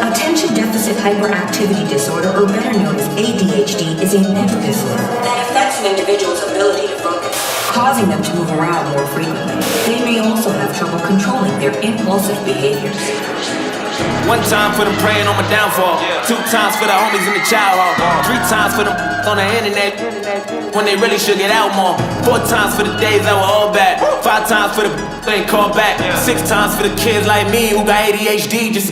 Attention Deficit Hyperactivity Disorder, or better known as ADHD, is a mental disorder that affects an individual's ability to focus, causing them to move around more frequently. They may also have trouble controlling their impulsive behaviors. 1 time for them praying on my downfall. 2 times for the homies in the child hall. 3 times for them on the internet when they really should get out more. 4 times for the days that were all bad. 5 times for the ain't called back. 6 times for the kids like me who got ADHD just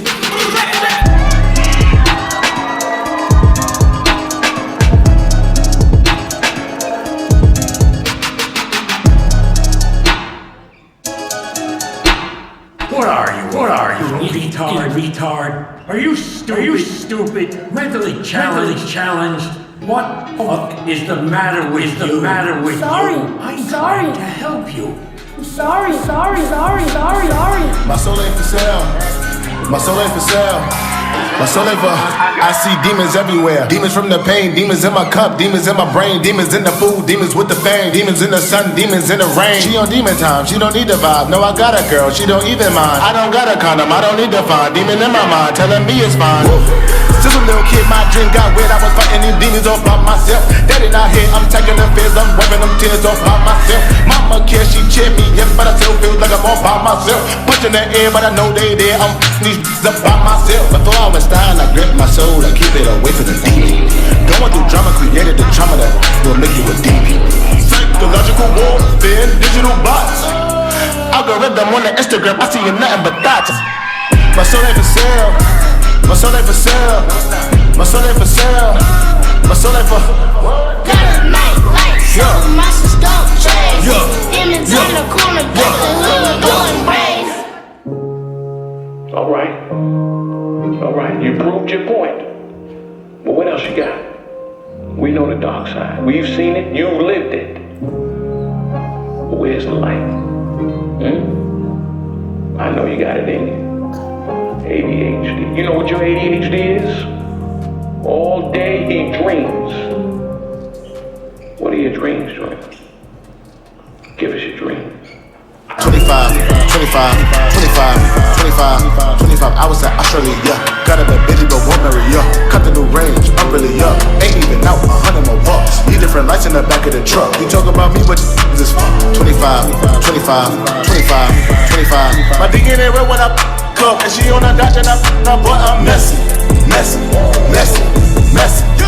What are you? Retard? Are you stupid? Mentally challenged? What the fuck is the matter with you? Sorry. I'm trying to help you. Sorry. My soul ain't for sale. My soul ain't for sale. My soul ain't for. I see demons everywhere. Demons from the pain. Demons in my cup. Demons in my brain. Demons in the food. Demons with the fame. Demons in the sun. Demons in the rain. She on demon time. She don't need the vibe. No, I got a girl. She don't even mind. I don't got a condom. I don't need to find. Demon in my mind. Telling me it's fine. Since a little kid, my dream got weird. I was fighting these demons all by myself. Daddy not here. I'm taking the fears. I'm wiping them tears off by myself. Mama cares. She cheered me. Yes, but I still feel like I'm all by myself. Punching the air, but I know they there. I'm these up by myself. Before I was dying, I gripped my soul. I keep it away from the demon. Going through drama created the trauma that will make you a demon. Psychological warfare, digital bots. Algorithm on the Instagram. I see you nothing but dots. My soul ain't for sale. My soul ain't for sale. My soul ain't for sale. My soul ain't for. Got a night light, so the monsters don't chase. Demons on the corner, got the hood going brave. All right, you proved your point. But what else you got? We know the dark side. We've seen it, you lived it. But where's the light? I know you got it in you. ADHD. You know what your ADHD is? All day he dreams. What are your dreams, Joy? Give us your dreams. 25 hours at Australia. Got a bad bitch, but won't marry ya. Cut the new range, I'm really up. Ain't even out 100 more bucks. Need different lights in the back of the truck. You talk about me, but this 25. My DNA real when I cook, and she on a dodge and I but I'm messy.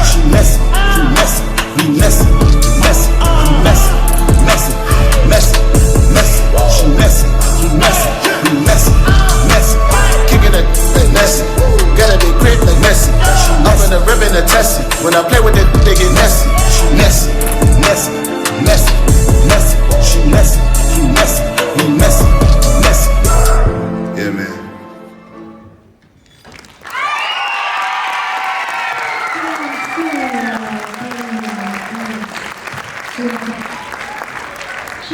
She messy. Kicking it messy. Gotta be quick like Messi. Up in the ribbon of Tessie. When I play with it, they get messy. She messy. Yeah, man. Czy ty